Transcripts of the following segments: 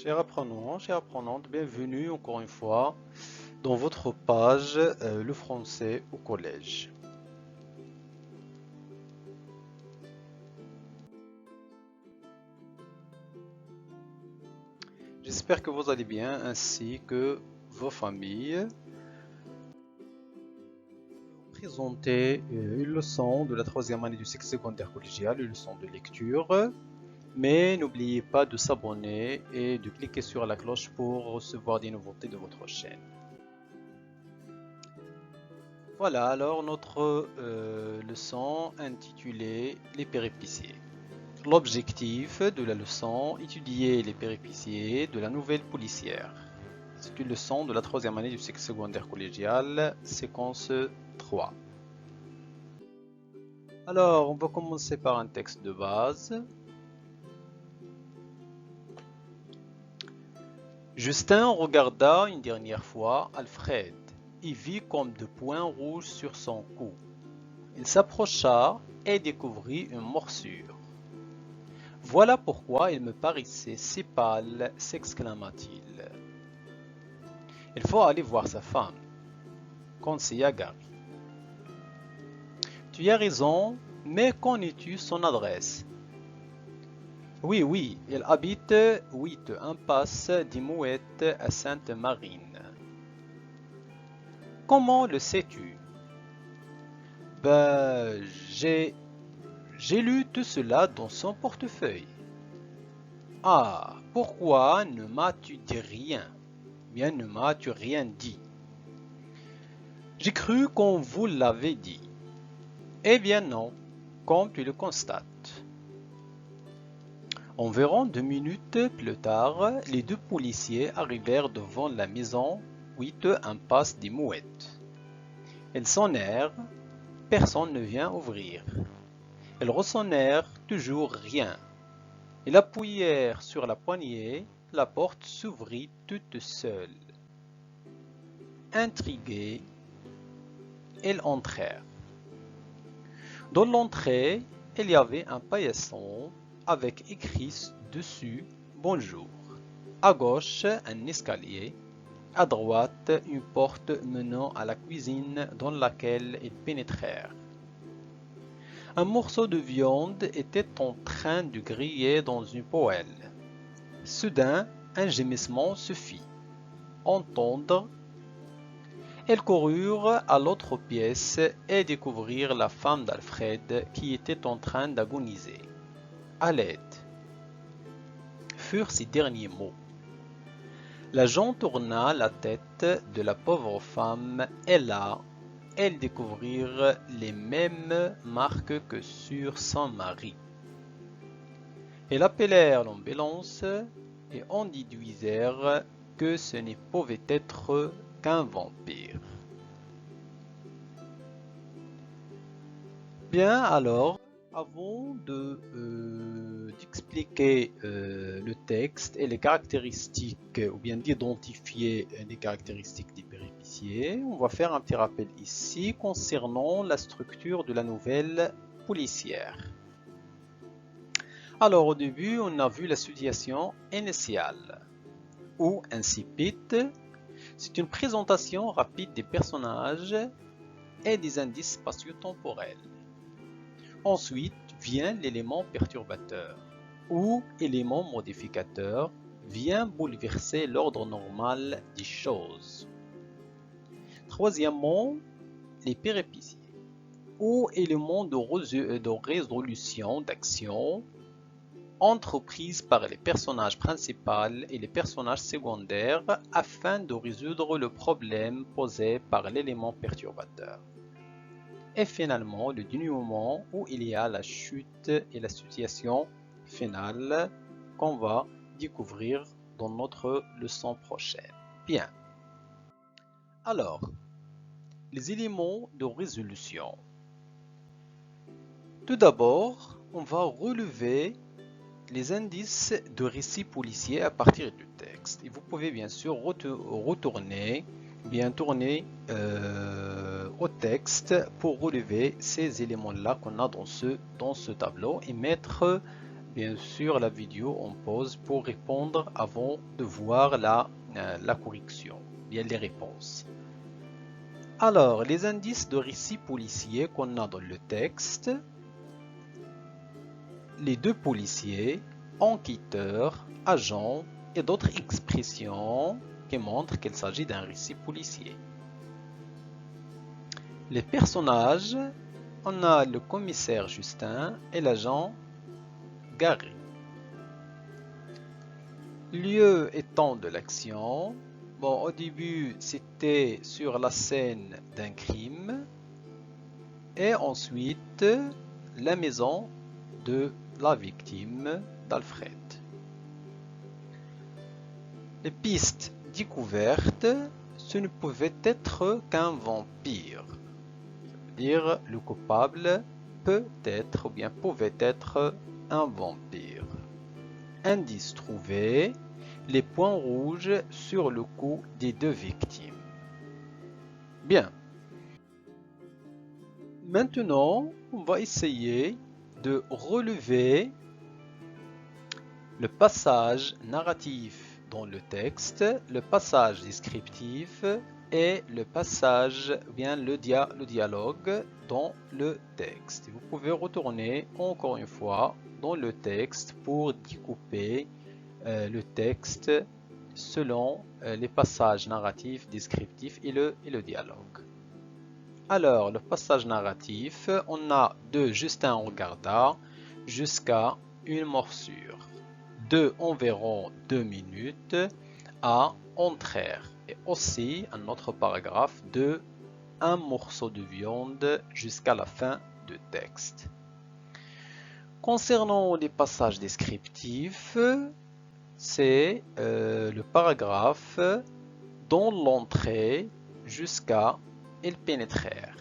Chers apprenants, chères apprenantes, bienvenue encore une fois dans votre page Le français au collège. J'espère que vous allez bien ainsi que vos familles. Présenter une leçon de la troisième année du cycle secondaire collégial, une leçon de lecture. Mais n'oubliez pas de s'abonner et de cliquer sur la cloche pour recevoir des nouveautés de votre chaîne. Voilà alors notre leçon intitulée Les péripéties. L'objectif de la leçon, étudier les péripéties de la nouvelle policière. C'est une leçon de la troisième année du cycle secondaire collégial, séquence 3. Alors, on va commencer par un texte de base. Justin regarda une dernière fois Alfred et vit comme de points rouges sur son cou. Il s'approcha et découvrit une morsure. Voilà pourquoi il me paraissait si pâle, s'exclama-t-il. Il faut aller voir sa femme, conseilla Gary. Tu as raison, mais connais-tu son adresse? Oui, elle habite 8 impasse des Mouettes à Sainte-Marine. Comment le sais-tu? Ben, j'ai lu tout cela dans son portefeuille. Ah, pourquoi ne m'as-tu dit rien? Bien, ne m'as-tu rien dit? J'ai cru qu'on vous l'avait dit. Eh bien non, comme tu le constates. Environ 2 minutes plus tard, les deux policiers arrivèrent devant la maison 8 impasse des Mouettes. Ils sonnèrent, personne ne vient ouvrir. Ils ressonnèrent, toujours rien. Ils appuyèrent sur la poignée, la porte s'ouvrit toute seule. Intrigués, ils entrèrent. Dans l'entrée, il y avait un paillasson avec écrit dessus « Bonjour ». À gauche, un escalier. À droite, une porte menant à la cuisine dans laquelle ils pénétrèrent. Un morceau de viande était en train de griller dans une poêle. Soudain, un gémissement se fit entendre. Ils coururent à l'autre pièce et découvrirent la femme d'Alfred qui était en train d'agoniser. À l'aide, furent ses derniers mots. L'agent tourna la tête de la pauvre femme et là, elles découvrirent les mêmes marques que sur son mari. Ils appelèrent l'ambulance et en déduisèrent que ce ne pouvait être qu'un vampire. Bien alors, avant d'expliquer le texte et les caractéristiques, ou bien d'identifier les caractéristiques des péripéties, on va faire un petit rappel ici concernant la structure de la nouvelle policière. Alors au début, on a vu la situation initiale, ou incipit. C'est une présentation rapide des personnages et des indices spatio-temporels. Ensuite vient l'élément perturbateur ou élément modificateur vient bouleverser l'ordre normal des choses. Troisièmement, les péripéties ou éléments de résolution d'action entreprises par les personnages principaux et les personnages secondaires afin de résoudre le problème posé par l'élément perturbateur. Et finalement, le dénouement où il y a la chute et la situation finale qu'on va découvrir dans notre leçon prochaine. Bien. Alors, les éléments de résolution. Tout d'abord, on va relever les indices de récit policier à partir du texte. Et vous pouvez bien sûr retourner, tourner au texte pour relever ces éléments-là qu'on a dans ce tableau et mettre bien sûr la vidéo en pause pour répondre avant de voir la correction, bien les réponses. Alors, les indices de récit policier qu'on a dans le texte, les deux policiers, enquêteurs, agents et d'autres expressions qui montrent qu'il s'agit d'un récit policier. Les personnages, on a le commissaire Justin et l'agent Gary. Lieu et temps de l'action. Bon, au début, c'était sur la scène d'un crime. Et ensuite, la maison de la victime d'Alfred. Les pistes découvertes, ce ne pouvait être qu'un vampire. Ça veut dire le coupable peut être ou bien pouvait être un vampire. Indice trouvé, les points rouges sur le cou des deux victimes. Bien. Maintenant, on va essayer de relever le passage narratif dans le texte, le passage descriptif et le passage, bien le dialogue dans le texte. Vous pouvez retourner encore une fois dans le texte pour découper le texte selon les passages narratifs, descriptifs et le dialogue. Alors, le passage narratif, on a de Justin regarda jusqu'à une morsure, de environ 2 minutes à entrèrent, et aussi un autre paragraphe de un morceau de viande jusqu'à la fin du texte. Concernant les passages descriptifs, c'est le paragraphe dans l'entrée jusqu'à ils pénétrèrent,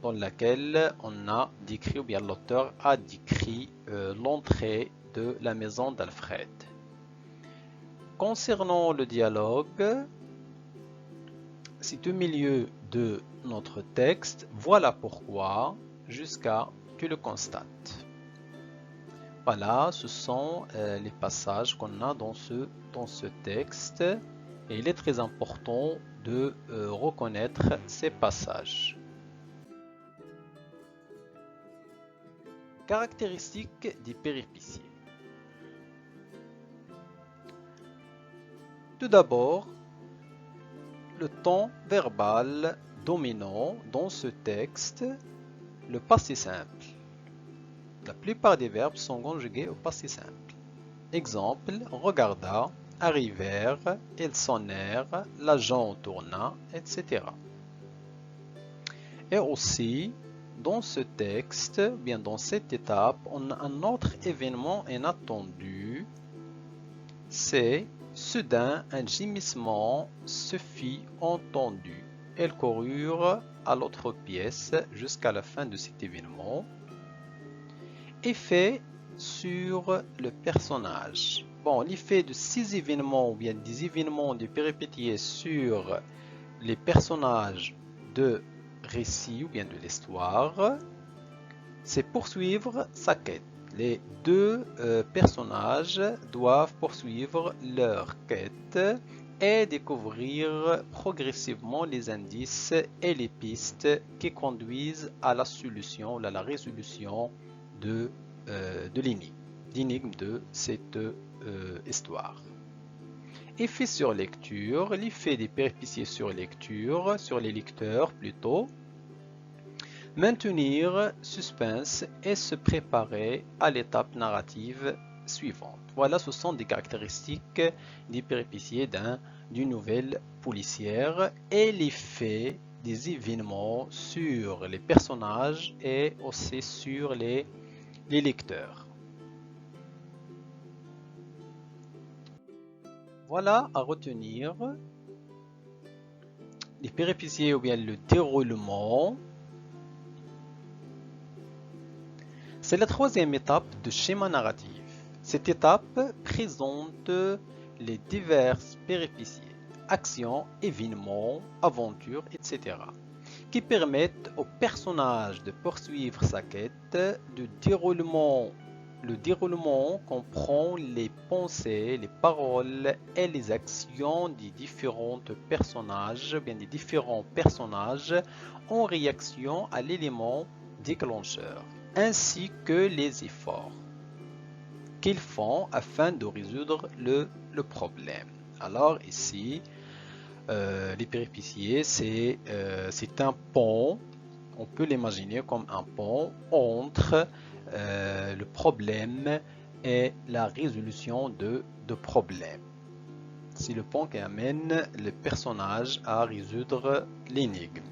dans laquelle on a décrit, ou bien l'auteur a décrit l'entrée de la maison d'Alfred. Concernant le dialogue, c'est au milieu de notre texte, voilà pourquoi, jusqu'à tu le constates. Voilà, ce sont les passages qu'on a dans ce texte. Et il est très important de reconnaître ces passages. Caractéristiques des péripéties. Tout d'abord, le ton verbal dominant dans ce texte, le passé simple. La plupart des verbes sont conjugués au passé simple. Exemple, regarda, arrivèrent, ils sonnèrent, l'agent tourna, etc. Et aussi, dans ce texte, bien dans cette étape, on a un autre événement inattendu. C'est soudain un gémissement se fit entendu. Elles coururent à l'autre pièce jusqu'à la fin de cet événement. Effet sur le personnage. Bon, l'effet de ces événements, ou bien des événements de péripéties sur les personnages de récit ou bien de l'histoire, c'est poursuivre sa quête. Les deux personnages doivent poursuivre leur quête et découvrir progressivement les indices et les pistes qui conduisent à la solution, à la résolution de l'énigme de cette histoire. Effet sur lecture, l'effet des péripéties sur lecture, sur les lecteurs plutôt. Maintenir suspense et se préparer à l'étape narrative suivante. Voilà, ce sont des caractéristiques des péripéties d'une nouvelle policière et l'effet des événements sur les personnages et aussi sur les lecteurs. Voilà à retenir les péripéties ou bien le déroulement. C'est la troisième étape du schéma narratif. Cette étape présente les diverses péripéties, actions, événements, aventures, etc. qui permettent au personnage de poursuivre sa quête. Le déroulement Le déroulement comprend les pensées, les paroles et les actions des différents personnages, en réaction à l'élément déclencheur, ainsi que les efforts qu'ils font afin de résoudre le problème. Alors ici, les péripéties, c'est un pont, on peut l'imaginer comme un pont entre le problème et la résolution de problèmes. C'est le pont qui amène le personnage à résoudre l'énigme.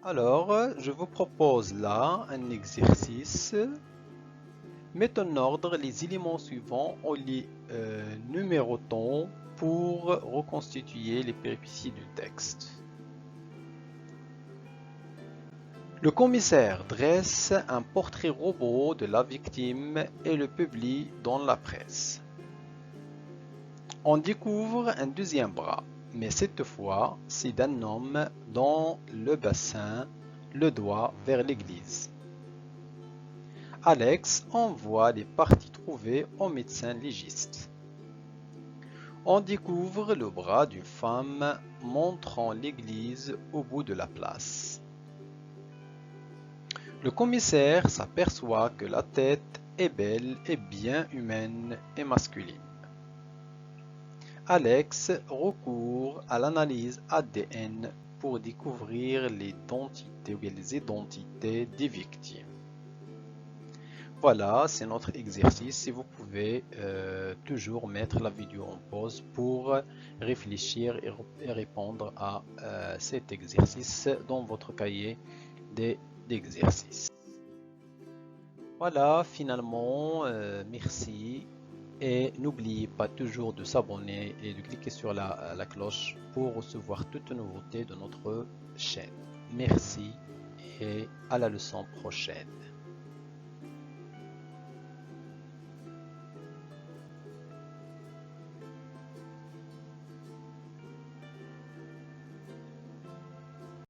Alors, je vous propose là un exercice. Mets en ordre les éléments suivants en les numérotant pour reconstituer les péripéties du texte. Le commissaire dresse un portrait robot de la victime et le publie dans la presse. On découvre un deuxième bras, mais cette fois, c'est d'un homme dont le bassin le doigt vers l'église. Alex envoie les parties trouvées au médecin légiste. On découvre le bras d'une femme montrant l'église au bout de la place. Le commissaire s'aperçoit que la tête est belle et bien humaine et masculine. Alex recourt à l'analyse ADN pour découvrir les identités des victimes. Voilà, c'est notre exercice et vous pouvez toujours mettre la vidéo en pause pour réfléchir et répondre à cet exercice dans votre cahier d'exercices. Voilà, finalement, merci. Et n'oubliez pas toujours de s'abonner et de cliquer sur la cloche pour recevoir toutes les nouveautés de notre chaîne. Merci et à la leçon prochaine.